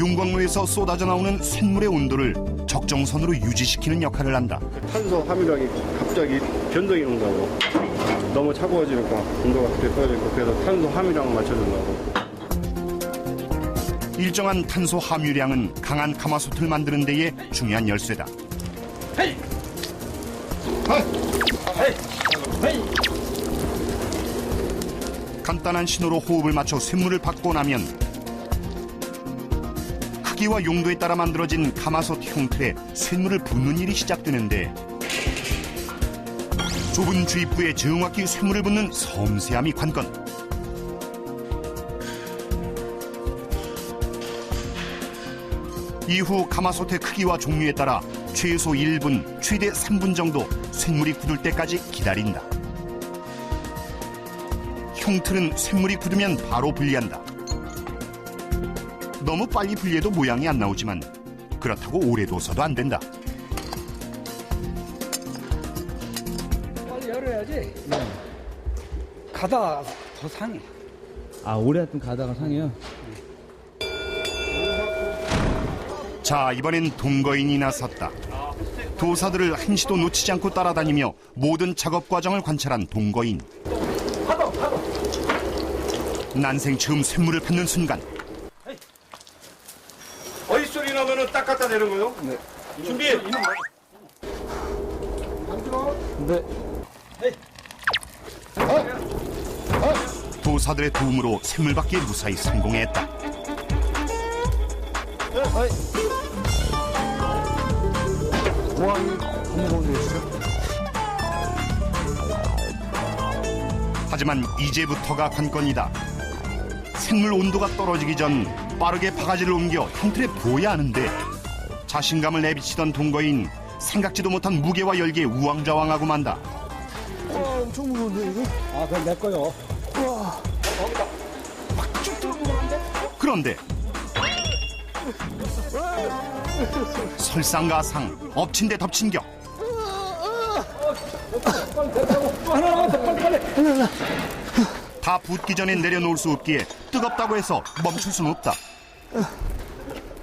윤곽로에서 쏟아져 나오는 쇳물의 온도를 적정선으로 유지시키는 역할을 한다. 탄소 함유량이 갑자기 변동이 온다고. 너무 차가워지니까 온도가 갑자기 떨어지고 그래서 탄소 함유량을 맞춰준다고. 일정한 탄소 함유량은 강한 가마솥을 만드는 데에 중요한 열쇠다. 헤이! 헤이! 헤이! 간단한 신호로 호흡을 맞춰 쇳물을 받고 나면 크기와 용도에 따라 만들어진 가마솥 형틀에 쇳물을 붓는 일이 시작되는데 좁은 주입구에 정확히 쇳물을 붓는 섬세함이 관건. 이후 가마솥의 크기와 종류에 따라 최소 1분, 최대 3분 정도 쇳물이 굳을 때까지 기다린다. 형틀은 쇳물이 굳으면 바로 분리한다. 너무 빨리 분리해도 모양이 안 나오지만 그렇다고 오래 둬서도 안 된다. 빨리 열어야지. 가다가 더 상해. 아, 오래 좀 가다가 상해요? 자, 이번엔 동거인이 나섰다. 도사들을 한시도 놓치지 않고 따라다니며 모든 작업 과정을 관찰한 동거인. 난생 처음 쇳물을 받는 순간 어이 소리 나면은 딱 갖다 내는 거요? 네. 준비. 네. 도사들의 도움으로 쇳물 받기에 무사히 성공했다. 하지만 이제부터가 관건이다. 쇳물 온도가 떨어지기 전 빠르게 바가지를 옮겨 형틀에 부어야 하는데 자신감을 내비치던 동거인 생각지도 못한 무게와 열기에 우왕좌왕하고 만다. 엄청 무거운데, 이거? 아, 그건 내 거요. 그런데 설상가상, 엎친 데 덮친 격. 다 붓기 전에 내려놓을 수 없기에 뜨겁다고 해서 멈출 수는 없다.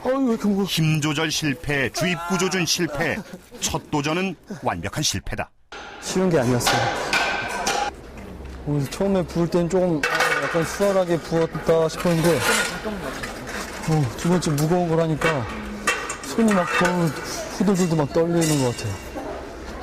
왜 이렇게 무거워? 힘 조절 실패, 주입구 조준 실패. 첫 도전은 완벽한 실패다. 쉬운 게 아니었어요. 처음에 부을 땐 조금 약간 수월하게 부었다 싶었는데, 두 번째 무거운 거라니까 손이 막 후들후들 막 떨리는 것 같아요.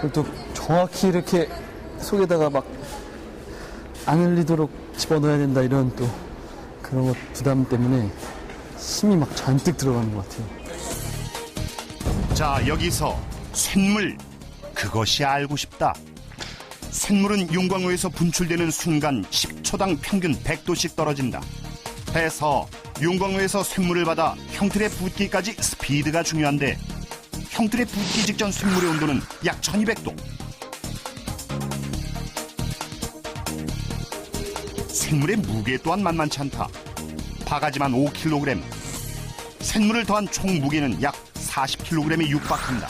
그리고 또 정확히 이렇게 속에다가 막 안 흘리도록 집어넣어야 된다 이런 또 그런 것 부담 때문에 힘이 막 잔뜩 들어가는 것 같아요. 자, 여기서 쇳물, 그것이 알고 싶다. 쇳물은 용광로에서 분출되는 순간 10초당 평균 100도씩 떨어진다. 해서 용광로에서 쇳물을 받아 형틀에 붓기까지 스피드가 중요한데 형틀에 붓기 직전 쇳물의 온도는 약 1200도. 쇳물의 무게 또한 만만치 않다. 바가지만 5kg, 쇳물을 더한 총 무게는 약 40kg에 육박한다.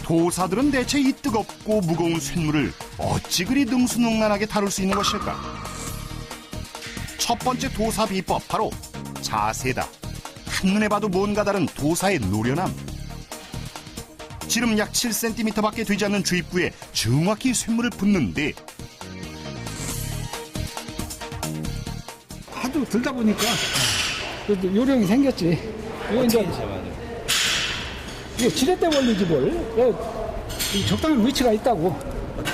도사들은 대체 이 뜨겁고 무거운 쇳물을 어찌 그리 능수능란하게 다룰 수 있는 것일까? 첫 번째 도사 비법, 바로 자세다. 한눈에 봐도 뭔가 다른 도사의 노련함. 지름 약 7cm밖에 되지 않는 주입구에 정확히 쇳물을 붓는데 하도 들다 보니까 그래도 요령이 생겼지. 이거 이제 이게 지렛대 원리지 뭘. 이 적당한 위치가 있다고.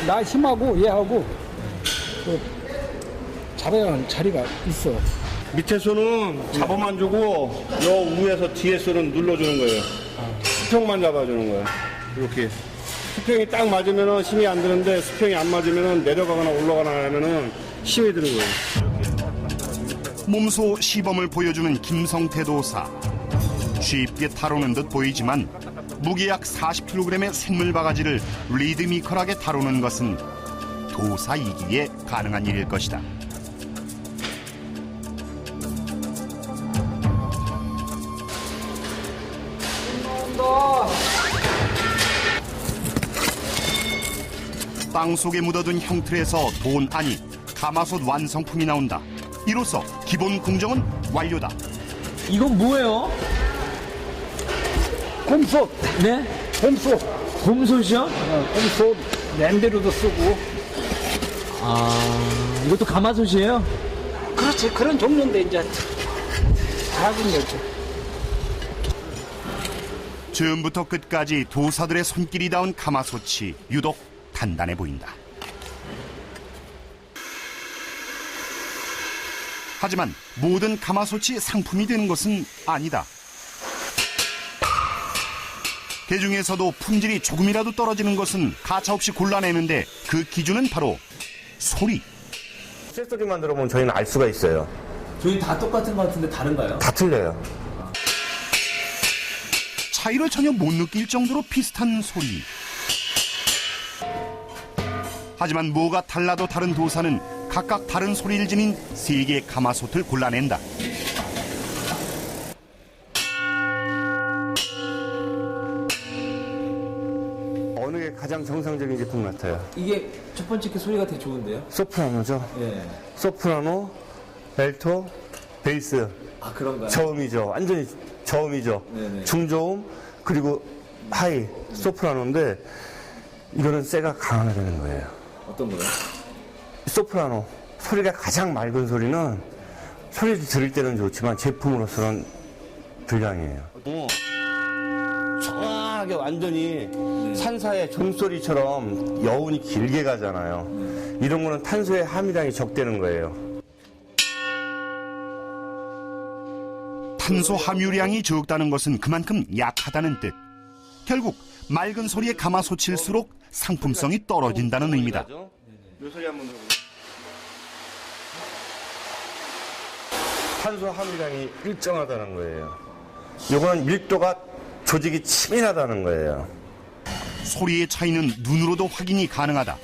나 힘하고 얘하고 잡아야 하는 자리가 있어. 밑에 손은 잡아만 주고 요 위에서 뒤에 손은 눌러주는 거예요. 수평만 잡아주는 거예요. 이렇게 수평이 딱 맞으면은 힘이 안 드는데 수평이 안 맞으면은 내려가거나 올라가거나 하면은 힘이 드는 거예요. 몸소 시범을 보여주는 김성태 도사. 쉽게 다루는 듯 보이지만 무게 약 40kg의 쇳물 바가지를 리드미컬하게 다루는 것은 도사이기에 가능한 일일 것이다. 땅속에 묻어둔 형틀에서 돈 아니 가마솥 완성품이 나온다. 이로써 기본 공정은 완료다. 이건 뭐예요? 곰솥, 네? 곰솥, 곰솥이요? 곰솥 냄비로도 쓰고. 아, 이것도 가마솥이에요? 그렇지, 그런 종류인데 이제 작은 거지. 처음부터 끝까지 도사들의 손길이 닿은 가마솥이 유독 단단해 보인다. 하지만 모든 가마솥이 상품이 되는 것은 아니다. 그 중에서도 품질이 조금이라도 떨어지는 것은 가차없이 골라내는데 그 기준은 바로 소리. 쇳소리만 들어보면 저희는 알 수가 있어요. 저희 다 똑같은 것 같은데 다른가요? 다 틀려요. 차이를 전혀 못 느낄 정도로 비슷한 소리. 하지만 뭐가 달라도 다른 도사는 각각 다른 소리를 지닌 3개의 가마솥을 골라낸다. 어느 게 가장 정상적인 제품 같아요? 이게 첫 번째 게 소리가 되게 좋은데요? 소프라노죠? 예. 소프라노, 엘토, 베이스. 아, 그런가요? 저음이죠. 완전히 저음이죠. 네네. 중저음, 그리고 하이, 소프라노인데, 이거는 쇠가 강하게 되는 거예요. 어떤 거요? 소프라노, 소리가 가장 맑은 소리는 소리 들을 때는 좋지만 제품으로서는 불량이에요. 정확하게 완전히 산사의 종소리처럼 여운이 길게 가잖아요. 이런 거는 탄소의 함유량이 적대는 거예요. 탄소 함유량이 적다는 것은 그만큼 약하다는 뜻. 결국 맑은 소리의 가마솥일수록 상품성이 떨어진다는 의미다. 요 소리 한번 들어보세요. 탄소 함유량이 일정하다는 거예요. 요거는 밀도가 조직이 치밀하다는 거예요. 소리의 차이는 눈으로도 확인이 가능하다.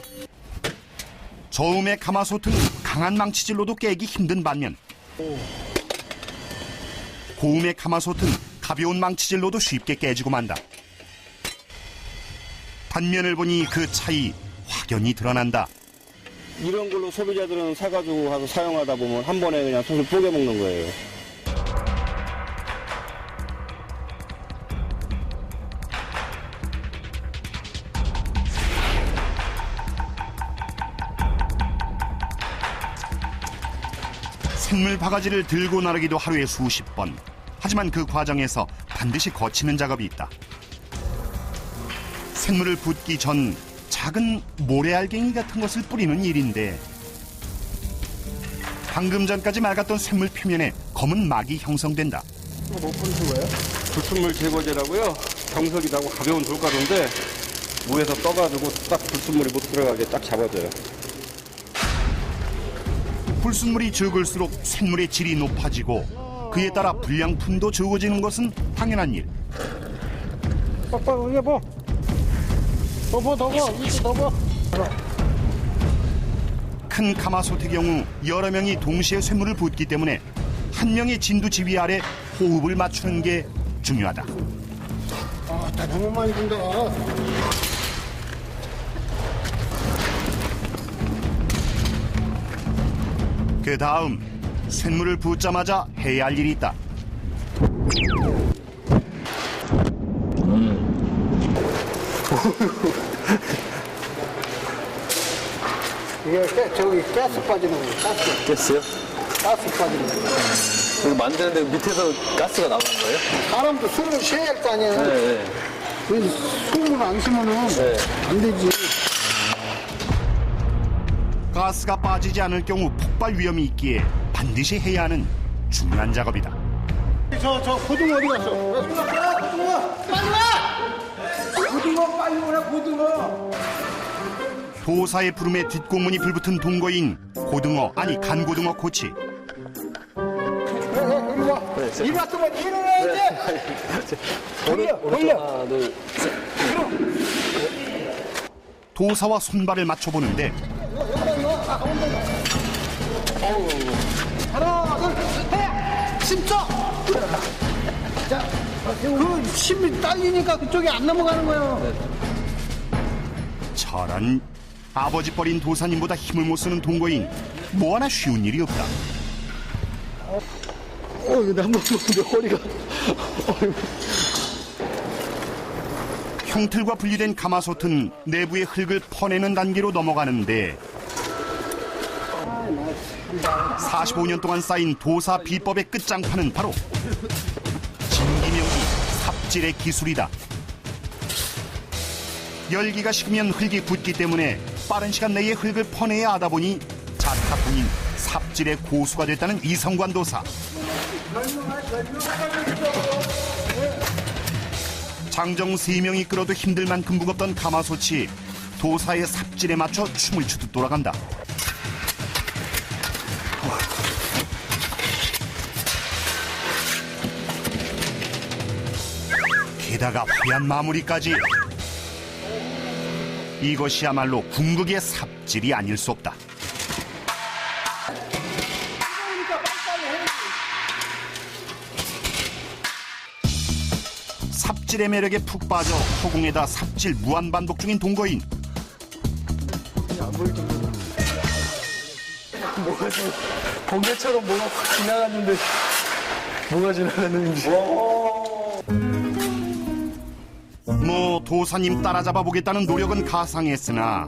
저음의 가마솥은 강한 망치질로도 깨기 힘든 반면 고음의 가마솥은 가벼운 망치질로도 쉽게 깨지고 만다. 단면을 보니 그 차이 확연히 드러난다. 이런 걸로 소비자들은 사가지고 가서 사용하다 보면 한 번에 그냥 솥을 쪼개 먹는 거예요. 생물 바가지를 들고 나르기도 하루에 수십 번. 하지만 그 과정에서 반드시 거치는 작업이 있다. 생물을 붓기 전 작은 모래알갱이 같은 것을 뿌리는 일인데 방금 전까지 맑았던 쇳물 표면에 검은 막이 형성된다. 불순물 제거제라고요. 경석이 나고 가벼운 돌가루인데 무에서 떠가지고 딱 불순물이 못 들어가게 딱 잡아줘요. 불순물이 적을수록 쇳물의 질이 높아지고 그에 따라 불량품도 적어지는 것은 당연한 일. 큰 가마솥의 경우 여러 명이 동시에 쇳물을 붓기 때문에 한 명의 진두지휘 아래 호흡을 맞추는 게 중요하다. 너무 많이 든다. 그 다음 쇳물을 붓자마자 해야 할 일이 있다. 이게 저기 가스 빠지는 거예요. 가스. 깼어요? 가스 빠지는 거예요. 이거 만드는데 밑에서 가스가 나오는 거예요? 사람도 숨을 쉬어야 할 거 아니에요. 네. 그 숨을 안 쉬면은 안 되지. 가스가 빠지지 않을 경우 폭발 위험이 있기에 반드시 해야 하는 중요한 작업이다. 저 고등어 어디 갔어? 고등어 빨리 오라 고등어. 도사의 부름에 뒷공문이 불붙은 동거인 고등어 아니 간고등어 코치. 이리 왔으면 일어나야지. 돌려. 하나, 둘, 셋. 도사와 손발을 맞춰보는데 하나 둘 해. 심죠. 자, 그 힘이 딸리니까 그쪽에 안 넘어가는 거예요. 저런 아버지 버린 도사님보다 힘을 못 쓰는 동거인 뭐 하나 쉬운 일이 없다. 근데 한 번 먹는데 허리가. 형틀과 분리된 가마솥은 내부의 흙을 퍼내는 단계로 넘어가는데 45년 동안 쌓인 도사 비법의 끝장판은 바로 진기명기 삽질의 기술이다. 열기가 식으면 흙이 굳기 때문에 빠른 시간 내에 흙을 퍼내야 하다 보니 자타풍인 삽질의 고수가 됐다는 이성관 도사. 장정 3명이 끌어도 힘들 만큼 무겁던 가마솥이 도사의 삽질에 맞춰 춤을 추듯 돌아간다. 게다가 화려한 마무리까지. 이것이야말로 궁극의 삽질이 아닐 수 없다. 삽질의 매력에 푹 빠져 허공에다 삽질 무한반복 중인 동거인. 번개처럼 뭐가 확 지나갔는데 뭐가 지나갔는지. 뭐 도사님 따라잡아 보겠다는 노력은 가상했으나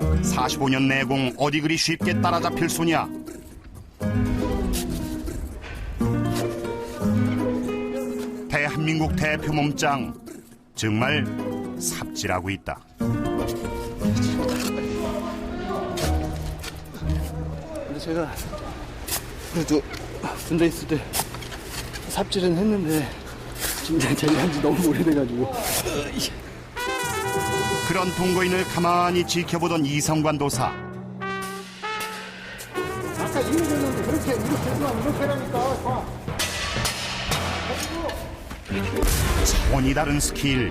45년 내공 어디 그리 쉽게 따라잡힐 소냐. 대한민국 대표 몸짱 정말 삽질하고 있다. 근데 제가 그래도 군대 있을 때 삽질은 했는데 진짜 제가 한지 너무 오래돼가지고. 그런 동거인을 가만히 지켜보던 이성관 도사. 아까 이렇게 했는데 이렇게 하라니까. 차원이 다른 스킬.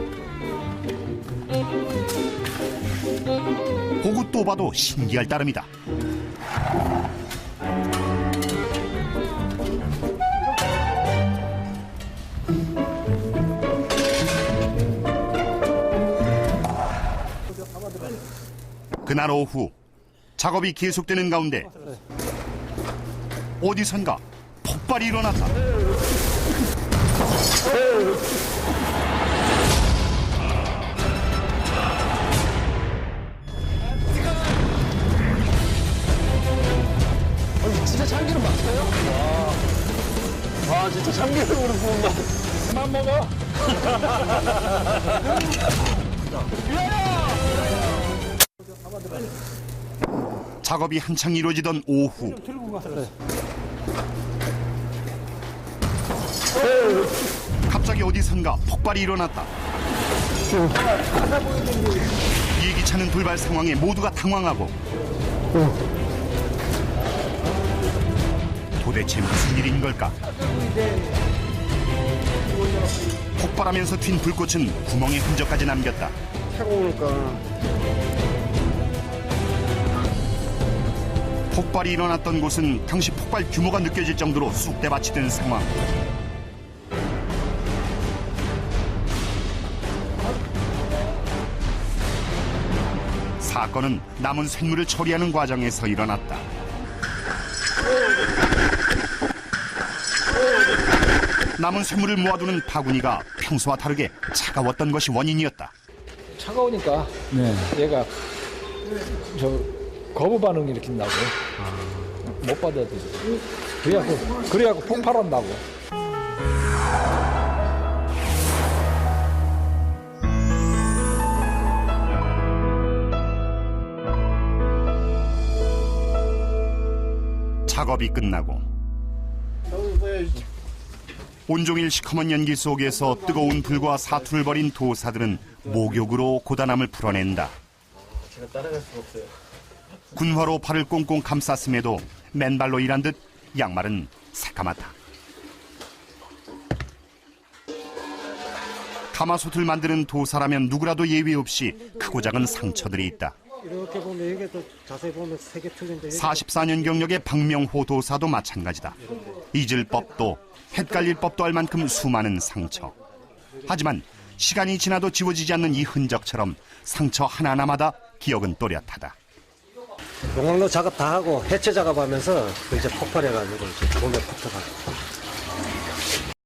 보고 또 봐도 신기할 따름이다. 그날 오후 작업이 계속되는 가운데 어디선가 폭발이 일어났다. 진짜 참기름 맞어요? 와 진짜 참기름으로 구운 거. 그만 먹어. 작업이 한창 이루어지던 오후 갑자기 어디선가 폭발이 일어났다. 예기찮은 돌발 상황에 모두가 당황하고 도대체 무슨 일인 걸까? 폭발하면서 튄 불꽃은 구멍의 흔적까지 남겼다. 폭발이 일어났던 곳은 당시 폭발 규모가 느껴질 정도로 쑥대밭이 된 상황. 사건은 남은 쇳물을 처리하는 과정에서 일어났다. 남은 쇳물을 모아두는 바구니가 평소와 다르게 차가웠던 것이 원인이었다. 차가우니까 얘가 저 거부 반응이 일으킨다고. 못 받아들여. 그래갖고 폭발한다고. 작업이 끝나고 온종일 시커먼 연기 속에서 뜨거운 불과 사투를 벌인 도사들은 목욕으로 고단함을 풀어낸다. 제가 따라갈 수가 없어요. 군화로 발을 꽁꽁 감쌌음에도 맨발로 일한 듯 양말은 새까맣다. 가마솥을 만드는 도사라면 누구라도 예외 없이 크고 작은 상처들이 있다. 이렇게 보면 이게 또 자세히 보면 색이 틀린데 44년 경력의 박명호 도사도 마찬가지다. 잊을 법도 헷갈릴 법도 할 만큼 수많은 상처. 하지만 시간이 지나도 지워지지 않는 이 흔적처럼 상처 하나하나마다 기억은 또렷하다. 용광로 작업 다 하고 해체 작업하면서 그 이제 폭발해가지고 이제 몸에 붙어가지고